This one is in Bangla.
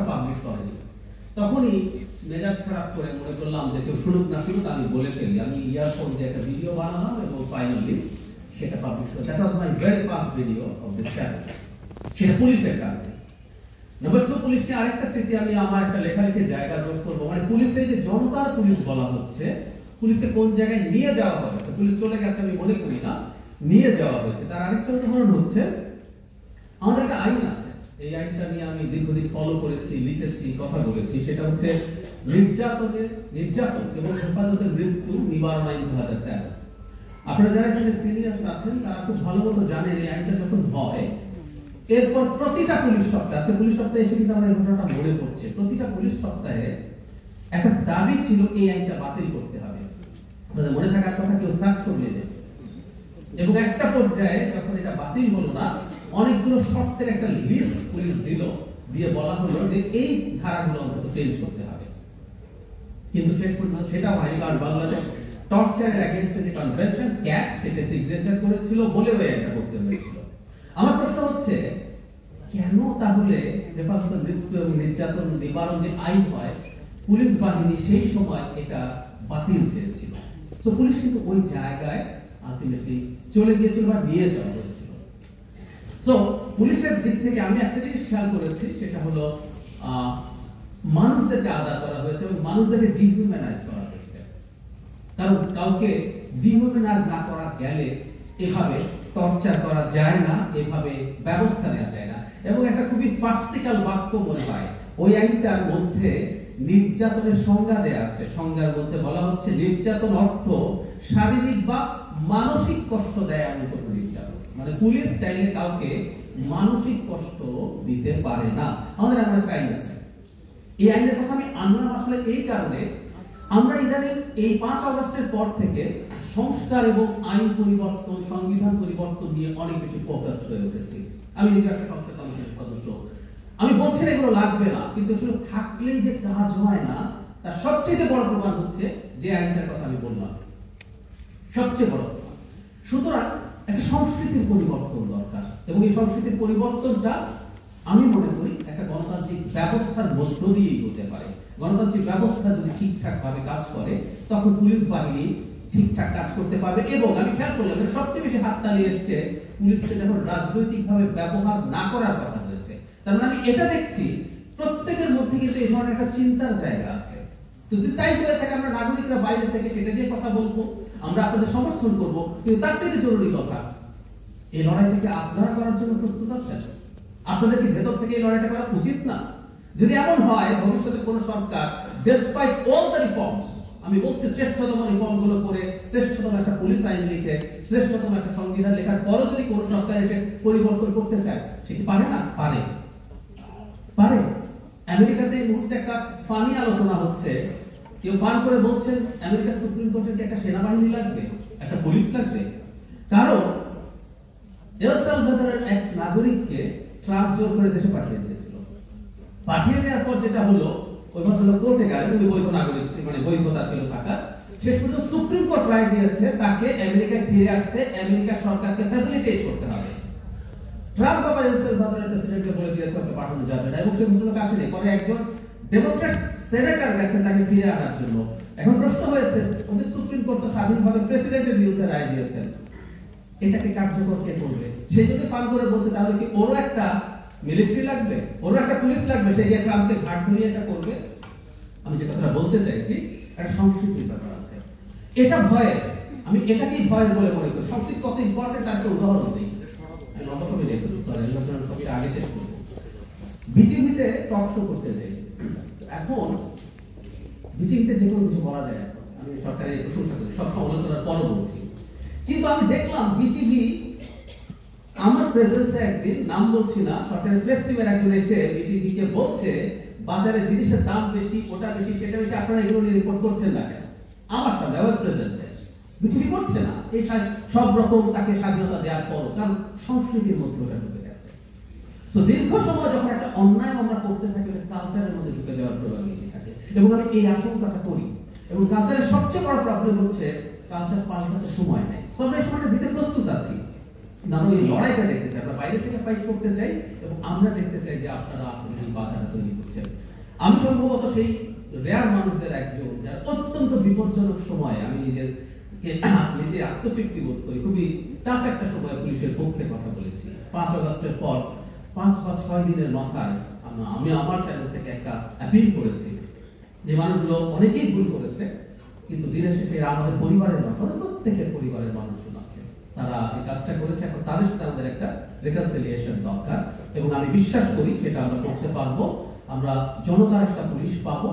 পাবলিশ করেনি। তখনই মেজাজ খারাপ করে মনে করলাম যে কেউ শুনুক না শুনুক আমি বলে ফেলি। আমি ইয়ারফোন দিয়ে একটা ভিডিও বানালাম এবং ফাইনালি সেটা পাবলিশ করে। That was my very first video of this channel. সেটা পুলিশের কারণে। নাম্বার 2, পুলিশকে আরেকটা স্মৃতি আমি আমার একটা লেখালেখির জায়গা যোগ করবো। মানে পুলিশে যে জনতার পুলিশ বলা হচ্ছে, পুলিশকে কোন জায়গায় নিয়ে যাওয়া হবে, পুলিশ চলে গেছে আমি মনে করি না, নিয়ে যাওয়া হয়েছে। তার আরেকটা উদাহরণ হচ্ছে আমাদের একটা আইন আছে, এই আইনটা নিয়ে আমি দীর্ঘদিন ফলো করেছি, লিখেছি, কথা বলেছি। সেটা হচ্ছে নির্যাতন এবং হেফাজতের মৃত্যু নিবারণ আইন 2013। আপনারা যারা এখানে সিনিয়র্স আছেন তারা খুব ভালো মতো জানেন এই আইনটা যখন হয় এরপর প্রতিটা পুলিশ সপ্তাহে এসে কিন্তু আমরা এই ঘটনাটা মনে পড়ছে। প্রতিটা পুলিশ সপ্তাহে একটা দাবি ছিল এই আইনটা বাতিল করতে হবে। আপনাদের মনে থাকার কথা, কেউ সার্চ করলে দেবে। এবং একটা পর্যায়ে যখন এটা বাতিল হলো না, অনেকগুলো শর্তের একটা লিস্ট পুলিশ দিল, দিয়ে বলা হলো যে এই ধারাগুলো অন্তত চেঞ্জ করতে হবে। কিন্তু শেষ পর্যন্ত সেটাও হয়নি, কারণ বাংলাদেশ টর্চারের এগেইনস্টে যে কনভেনশন ক্যাট সেটা সিগনেচার করেছিল বলেও এটা করতে হয়েছিল। আমার প্রশ্ন হচ্ছে কেন তাহলে হেফাজতের মৃত্যু এবং নির্যাতন নিবারণ যে আইন হয় পুলিশ বাহিনী সেই সময় এটা বাতিল চেয়েছিল। সো পুলিশ কিন্তু ওই জায়গায় আলটিমেটলি চলে গিয়েছিল বা নিয়ে যাওয়া হয়েছিল। সো পুলিশের দিক থেকে আমি একটা জিনিস খেয়াল করেছি, সেটা হলো মানুষদেরকে আদর করা হয়েছে এবং মানুষদেরকে ডিহিউম্যানাইজ করা হয়েছে। কারণ কাউকে ডিহিউম্যানাইজ না করা গেলে এভাবে টর্চার করা যায় না, এভাবে ব্যবস্থা নেওয়া যায় না। এবং একটা খুবই ফার্সিক্যাল বাক্য মনে হয় ওই আইনটার মধ্যে নির্যাতনের সংজ্ঞা দেয়া আছে। সংজ্ঞার মধ্যে বলা হচ্ছে নির্যাতন অর্থ শারীরিক বা মানসিক কষ্ট দেয় এমন কোনো নির্যাতন। মানে পুলিশ চাইলে কাউকে মানসিক কষ্ট দিতে পারে না। আমাদের এমন একটা আইন আছে। এই আইনের কথা আমি আনলাম আসলে এই কারণে, আমরা ইদানিং এই 5 আগস্টের পর থেকে সংস্কার এবং আইন পরিবর্তন, সংবিধান পরিবর্তন নিয়ে অনেক বেশি ফোকাস হয়ে উঠেছি। আমি নিজে একটা সংস্কার কমিশনের সদস্য। আমি বলছি না এগুলো লাগবে না, কিন্তু আসলে থাকলেই যে কাজ হয় না তার সবচেয়ে বড় প্রমাণ হচ্ছে যে আইনটার কথা আমি বললাম, সবচেয়ে বড় প্রমাণ। সুতরাং একটা সংস্কৃতির পরিবর্তন দরকার এবং এই সংস্কৃতির পরিবর্তনটা আমি মনে করি একটা গণতান্ত্রিক ব্যবস্থার মধ্য দিয়েই হতে পারে। গণতান্ত্রিক ব্যবস্থা যদি ঠিকঠাক ভাবে কাজ করে তখন পুলিশ বাহিনী ঠিকঠাক কাজ করতে পারবে। এবং আমি খেয়াল করলাম সবচেয়ে বেশি হাততালি এসছে পুলিশকে যখন রাজনৈতিক ভাবে ব্যবহার না করার কথা হয়েছে। তার মানে আমি এটা দেখছি প্রত্যেকের মধ্যে কিন্তু এই ধরনের একটা চিন্তার জায়গা আছে। যদি তাই হয়ে থাকে আমরা নাগরিকরা বাইরে থেকে সেটা দিয়ে কথা বলবো, আমরা আপনাদের সমর্থন করবো, কিন্তু তার চেয়ে জরুরি কথা এই লড়াইটাকে আপনারা করার জন্য প্রস্তুত আছেন? আপনাদের কি ভেতর থেকে এই লড়াইটা করা উচিত না? যদি এমন হয় ভবিষ্যতে কোন সরকার ডেসপাইট অল দ্য রিফর্মস, আমি বলছি শ্রেষ্ঠতম রিফর্ম গুলো করে শ্রেষ্ঠতম একটা পুলিশ আইন লিখে শ্রেষ্ঠতম একটা সংবিধান লেখার পরও যদি কোন সরকার এসে পরিবর্তন করতে চায়, সে কি পারে না? পারে। আমেরিকাতে এই মুহূর্তে একটা ফানি আলোচনা হচ্ছে, কেউ ফান করে বলছেন আমেরিকার সুপ্রিম কোর্টের একটা সেনাবাহিনী লাগবে, একটা পুলিশ লাগবে। কারণ এল সালভাদরের এক নাগরিককে ট্রাম্প জোর করে দেশে পাঠিয়ে দিয়েছিল। পাঠিয়ে দেওয়ার পর যেটা হলো, ওই ভদ্রলোক কোর্টে গেলেন, উনি বৈধ নাগরিক, মানে বৈধতা ছিল থাকার। শেষ পর্যন্ত সুপ্রিম কোর্ট রায় দিয়েছে তাকে আমেরিকায় ফিরে আসতে আমেরিকা সরকারকে ফ্যাসিলিটেট করতে হবে। ট্রাম্প আবার এল সালভাদরের প্রেসিডেন্টকে বলে দিয়েছে ওকে পাঠানো যাবে না, এবং সেই ভদ্রলোক আসেনি। পরে একজন ডেমোক্র্যাট সেনেটর গেছেন তাকে ফিরে আনার জন্য। এখন প্রশ্ন হয়েছে ওদের সুপ্রিম কোর্ট তো স্বাধীনভাবে প্রেসিডেন্টের বিরুদ্ধে রায় দিয়েছেন, এটাকে কার্যকর কে করবে? সেই জন্য ফান করে বলছে তাহলে কি ওরও একটা মিলিটারি লাগবে, ওরও একটা পুলিশ লাগবে, সে গিয়ে ট্রাম্পকে ঘাট ধরিয়ে এটা করবে? আমি যে কথাটা বলতে চাইছি একটা সংস্কৃতির ব্যাপার আছে। এটা ভয়ের, আমি এটাকেই ভয়ের বলে মনে করি। সংস্কৃতি কত ইম্পর্টেন্ট তার একটা উদাহরণ দিই। আমি লম্বা সময় দেখেছি, সবই আগে শেষ করবো। বিটিভিতে টক শো করতে যাই, এখন বিটিভিতে যে কোনো কিছু বলা যায়। আমি সরকারের প্রশংসা করি, সব সমালোচনার পরও বলছি, কিন্তু আমি দেখলাম বিটিভি আমার প্রেজেন্সে একদিন, নাম বলছি না, সরকারের প্রেস টিমের একজন এসে বিটিভি কে বলছে বাজারে জিনিসের দাম বেশি, ওটা বেশি, সেটা বেশি, আপনারা এগুলো নিয়ে রিপোর্ট করছেন না কেন? আমার সামনে ওয়াজ প্রেজেন্ট, বিটিভি করছে না। এই সব রকম তাকে স্বাধীনতা দেওয়ার পর, কারণ সংস্কৃতির মধ্যে ওটা ঢুকে গেছে। তো দীর্ঘ সময় যখন একটা অন্যায় আমরা করতে থাকি, কালচারের মধ্যে ঢুকে যাওয়ার প্রবণতা থাকে, এবং আমি এই আশঙ্কাটা করি। এবং কালচারের সবচেয়ে বড় প্রবলেম হচ্ছে কালচার পাল্টাতে সময় নেই। আমরা এই সময়টা দিতে প্রস্তুত আছি, আমরা ওই লড়াইটা দেখতে চাই, আমরা বাইরে থেকে ফাইট করতে চাই এবং আমরা দেখতে চাই যে আপনারা আসলে এই বাধাটা তৈরি করছেন। আমি সম্ভবত সেই রেয়ার মানুষদের একজন যারা অত্যন্ত বিপজ্জনক সময় আমি নিজে আত্মতৃপ্তি বোধ করি, খুবই টাফ একটা সময় পুলিশের পক্ষে কথা বলেছি। 5 আগস্টের পর 5 বা 6 দিনের মাথায় আমি আমার চ্যানেল থেকে একটা অ্যাপিল করেছি যে মানুষগুলো অনেকেই ভুল করেছে, কিন্তু দিনের শেষে এরা আমাদের পরিবারের মানুষ, প্রত্যেকের পরিবারের মানুষজন আছে, তারা এই কাজটা করেছে, এখন তাদের সাথে আমাদের একটা রেকনসিলিয়েশন দরকার এবং আমি বিশ্বাস করি সেটা আমরা করতে পারবো। আমরা জনতার একটা পুলিশ পাবো।